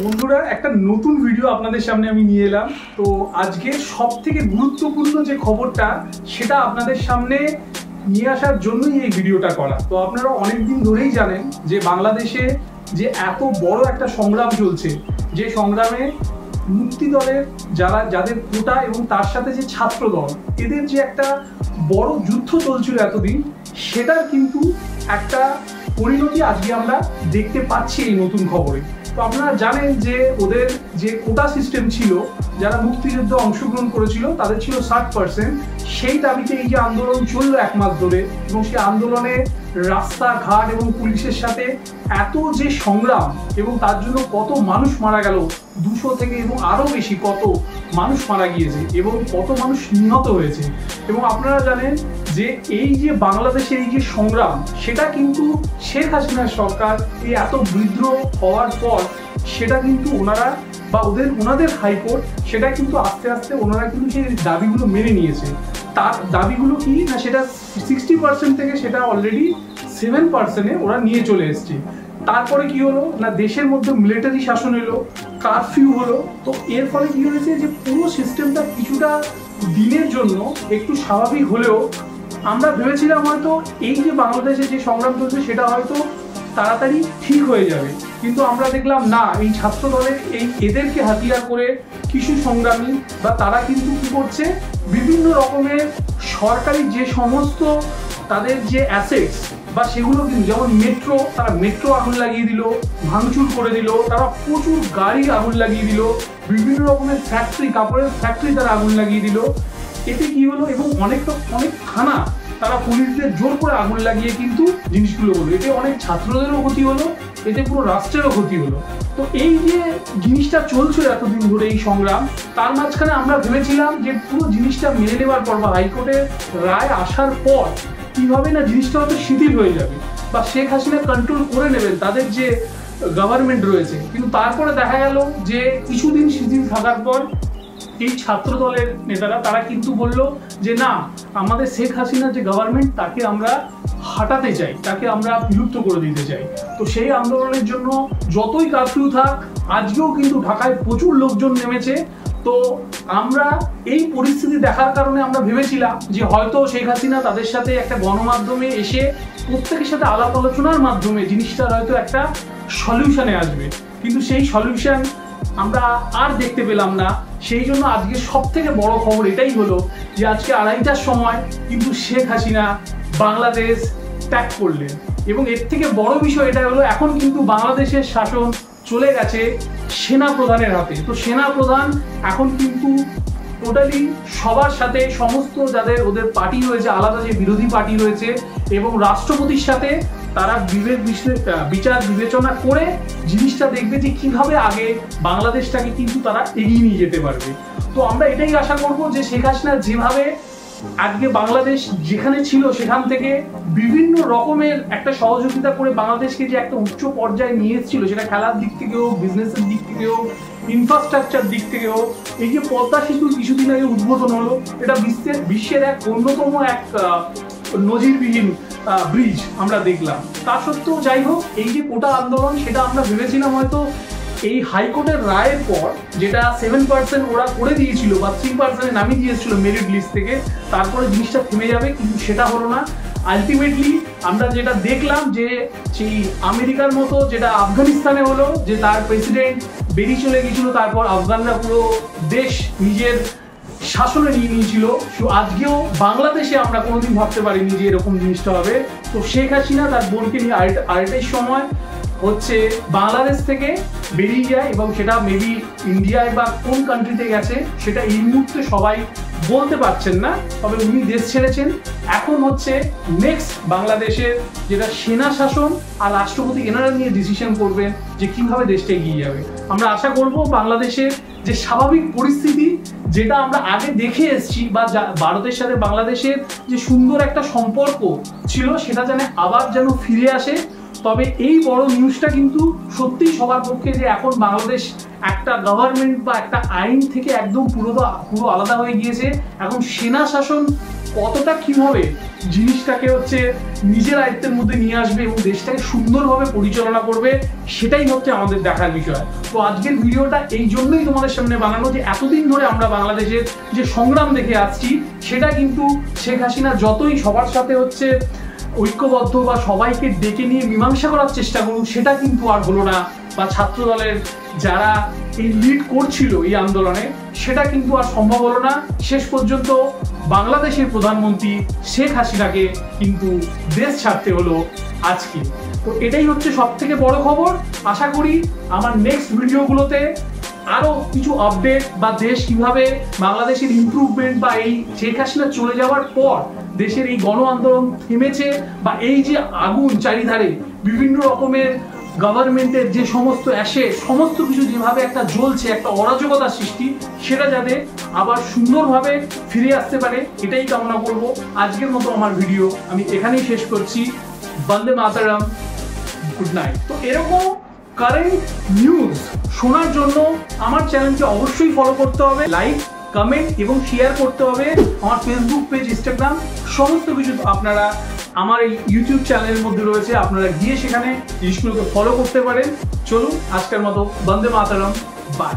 বন্ধুরা একটা নতুন ভিডিও আপনাদের সামনে আমি নিয়ে এলাম। তো আজকে সবথেকে গুরুত্বপূর্ণ যে খবরটা সেটা আপনাদের সামনে নিয়ে আসার জন্যই এই ভিডিওটা করা। তো আপনারা অনেকদিন ধরেই জানেন যে বাংলাদেশে যে এত বড় একটা সংগ্রাম চলছে, যে সংগ্রামে মুক্তি দলের যাদের কোটা এবং তার সাথে যে ছাত্র দল, এদের যে একটা বড় যুদ্ধ চলছিল এতদিন, সেটার কিন্তু একটা পরিণতি আজকে আমরা দেখতে পাচ্ছি এই নতুন খবরে। তো আপনারা জানেন যে ওদের যে কোটা সিস্টেম ছিল, যারা মুক্তিযুদ্ধে অংশগ্রহণ করেছিল তাদের ছিল 60%। সেই দাবিতে এই যে আন্দোলন চললো 1 মাস ধরে, এবং সেই আন্দোলনে রাস্তাঘাট এবং পুলিশের সাথে এত যে সংগ্রাম, এবং তার জন্য কত মানুষ মারা গেল, 200 থেকে এবং আরও বেশি কত মানুষ মারা গিয়েছে এবং কত মানুষ নিহত হয়েছে। এবং আপনারা জানেন যে এই যে বাংলাদেশের এই যে সংগ্রাম, সেটা কিন্তু শেখ হাসিনার সরকার এই এত বিদ্রোহ হওয়ার পর সেটা কিন্তু ওনারা বা ওনাদের হাইকোর্ট সেটা কিন্তু আস্তে আস্তে ওনারা কিন্তু সেই দাবিগুলো মেনে নিয়েছে। তার দাবিগুলো কি না, সেটা 60% থেকে সেটা অলরেডি 7%-এ ওরা নিয়ে চলে এসছে। তারপরে কি হলো না, দেশের মধ্যে মিলিটারি শাসন এলো, কারফিউ হলো। তো এর ফলে কি হয়েছে যে পুরো সিস্টেমটা কিছুটা দিনের জন্য একটু স্বাভাবিক হলেও আমরা ভেবেছিলাম হয়তো এই যে বাংলাদেশে যে সংগ্রাম চলছে সেটা হয়তো তাড়াতাড়ি ঠিক হয়ে যাবে, কিন্তু আমরা দেখলাম না, এই ছাত্র দলের এদেরকে হাতিয়ার করে কিছু সংগ্রামী বা তারা কিন্তু কি করছে, বিভিন্ন রকমের সরকারি যে সমস্ত তাদের যে অ্যাসেটস বা সেগুলো কিন্তু, যেমন মেট্রো, তারা মেট্রো আগুন লাগিয়ে দিল, ভাঙচুর করে দিল, তারা প্রচুর গাড়ি আগুন লাগিয়ে দিল, বিভিন্ন রকমের ফ্যাক্টরি, কাপড়ের ফ্যাক্টরি তারা আগুন লাগিয়ে দিল। এতে কি হলো, এবং অনেক থানা তারা পুলিশদের জোর করে আগুন লাগিয়ে কিন্তু জিনিসগুলো হলো। এতে অনেক ছাত্রদেরও ক্ষতি হলো, এতে পুরো রাষ্ট্রেরও ক্ষতি হলো। তো এই যে জিনিসটা চলছিল এতদিন ধরে এই সংগ্রাম, তার মাঝখানে আমরা ভেবেছিলাম যে পুরো জিনিসটা মেনে নেওয়ার পর বা হাইকোর্টের রায় আসার পর কিভাবে না জিনিসটা হয়তো শিথিল হয়ে যাবে বা শেখ হাসিনা কন্ট্রোল করে নেবেন তাদের যে গভর্নমেন্ট রয়েছে। কিন্তু তারপরে দেখা গেল যে কিছুদিন শিথিল থাকার পর এই ছাত্র দলের নেতারা তারা কিন্তু বলল যে না, আমাদের শেখ হাসিনার যে গভর্নমেন্ট তাকে আমরা হাঁটাতে চাই, তাকে আমরা বিলুপ্ত করে দিতে চাই। তো সেই আন্দোলনের জন্য যতই কারফিউ থাক, আজকেও কিন্তু ঢাকায় প্রচুর লোকজন নেমেছে। তো আমরা এই পরিস্থিতি দেখার কারণে আমরা ভেবেছিলাম যে হয়তো শেখ হাসিনা তাদের সাথে একটা গণমাধ্যমে এসে প্রত্যেকের সাথে আলাপ আলোচনার মাধ্যমে জিনিসটার হয়তো একটা সলিউশনে আসবে, কিন্তু সেই সলিউশন আমরা আর দেখতে পেলাম না। সেই জন্য আজকে সব থেকে বড় খবর এটাই হলো যে আজকে 2:30টার সময় কিন্তু শেখ হাসিনা বাংলাদেশ ত্যাগ করলেন। এবং এর থেকে বড় বিষয় এটা হলো, এখন কিন্তু বাংলাদেশের শাসন চলে গেছে সেনা প্রধানের হাতে। তো সেনা প্রধান এখন কিন্তু টোটালি সবার সাথে, সমস্ত যাদের ওদের পার্টি রয়েছে, আলাদা যে বিরোধী পার্টি রয়েছে, এবং রাষ্ট্রপতির সাথে তারা বিচার বিবেচনা করে জিনিসটা দেখবে যে কিভাবে আগে বাংলাদেশটাকে কিন্তু তারা এগিয়ে নিয়ে যেতে পারবে। তো আমরা এটাই আশা করব যে শেখ হাসিনা যেভাবে আজকে বাংলাদেশ যেখানে ছিল সেখান থেকে বিভিন্ন রকমের একটা সহযোগিতা করে বাংলাদেশকে যে একটা উচ্চ পর্যায়ে নিয়ে এসেছিল, সেটা খেলার দিক থেকে হোক, বিজনেসের দিক থেকে হোক, ইনফ্রাস্ট্রাকচার দিক থেকে হোক। এই যে পদ্মা সেতুর কিছুদিন আগে উদ্বোধন হলো, এটা বিশ্বের এক অন্যতম এক নজিরবিহীন ব্রিজ আমরা দেখলাম। তা সত্ত্বেও যাই হোক, এই যে কোটা আন্দোলন, সেটা আমরা ভেবেছিলাম হয়তো এই হাইকোর্টের রায়ের পর, যেটা 7% ওরা করে দিয়েছিল বা 3%-এ নামিয়ে দিয়েছিল মেরিট লিস্ট থেকে, তারপরে জিনিসটা থেমে যাবে, কিন্তু সেটা হলো না। আলটিমেটলি আমরা যেটা দেখলাম যে সেই আমেরিকার মতো যেটা আফগানিস্তানে হলো, যে তার প্রেসিডেন্ট বেরিয়ে চলে গিয়েছিল, তারপর আফগানরা পুরো দেশ নিজের শাসনে নিয়ে নিয়েছিল। তো আজকেও বাংলাদেশে আমরা কোনোদিন ভাবতে পারিনি যে এরকম জিনিসটা হবে। তো শেখ হাসিনা তার বোনকে নিয়ে আরেকটাই সময় হচ্ছে বাংলাদেশ থেকে বেরিয়ে যায়, এবং সেটা মেবি ইন্ডিয়ায় বা কোন কান্ট্রিতে গেছে সেটা এই মুহূর্তে সবাই বলতে পারছেন না, তবে উনি দেশ ছেড়েছেন। এখন হচ্ছে নেক্সট বাংলাদেশের যেটা সেনা শাসন আর রাষ্ট্রপতি, এনারা নিয়ে ডিসিশন করবেন যে কিভাবে দেশটা এগিয়ে যাবে। আমরা আশা করব বাংলাদেশের যে স্বাভাবিক পরিস্থিতি, যেটা আমরা আগে দেখে এসেছি, বা ভারতের সাথে বাংলাদেশের যে সুন্দর একটা সম্পর্ক ছিল, সেটা আবার যেন ফিরে আসে। তবে এই বড় নিউজটা কিন্তু সত্যিই সবার পক্ষে, যে এখন বাংলাদেশ একটা গভর্নমেন্ট বা একটা আইন থেকে একদম পুরো আলাদা হয়ে গিয়েছে। এখন সেনা শাসন কতটা কিভাবে জিনিসটাকে নিজের আয়ত্তের মধ্যে নিয়ে আসবে এবং দেশটাকে সুন্দরভাবে পরিচালনা করবে, সেটাই হচ্ছে আমাদের দেখার বিষয়। তো আজকের ভিডিওটা এই জন্যই তোমাদের সামনে বানানো যে এতদিন ধরে আমরা বাংলাদেশের যে সংগ্রাম দেখে আসছি, সেটা কিন্তু শেখ হাসিনা যতই সবার সাথে হচ্ছে ঐক্যবদ্ধ বা সবাইকে ডেকে নিয়ে মীমাংসা করার চেষ্টা করুন, সেটা কিন্তু আর হলো না। বা ছাত্র দলের যারা এই লিড করছিল এই আন্দোলনে, সেটা কিন্তু আর সম্ভব হলো না। শেষ পর্যন্ত বাংলাদেশের প্রধানমন্ত্রী শেখ হাসিনাকে কিন্তু দেশ ছাড়তে হলো আজকে। তো এটাই হচ্ছে সব থেকে বড় খবর। আশা করি আমার নেক্সট ভিডিওগুলোতে আরো কিছু আপডেট বা দেশ কিভাবে বাংলাদেশের ইমপ্রুভমেন্ট বা এই শেখ হাসিনা চলে যাওয়ার পর দেশের এই গণ আন্দোলন থেমেছে, বা এই যে আগুন চারিধারে বিভিন্ন রকমের গভর্নমেন্টের যে সমস্ত অ্যাসেট সমস্ত কিছু যেভাবে একটা জ্বলছে, একটা অরাজকতা সৃষ্টি, সেটা যাতে আবার সুন্দরভাবে ফিরে আসতে পারে, এটাই কামনা করব। আজকের মতো আমার ভিডিও আমি এখানেই শেষ করছি। বন্দে মাতারাম, গুড নাইট। তো এরকম কারেন্ট নিউজ শোনার জন্য আমার চ্যানেলকে অবশ্যই ফলো করতে হবে, লাইক, কমেন্ট এবং শেয়ার করতে হবে। আমার ফেসবুক পেজ, ইনস্টাগ্রাম সমস্ত কিছু আপনারা আমার এই ইউটিউব চ্যানেলের মধ্যে রয়েছে, আপনারা গিয়ে সেখানে জিনিসগুলোকে ফলো করতে পারেন। চলুন আজকের মতো বন্দে মাতারাম, বাই।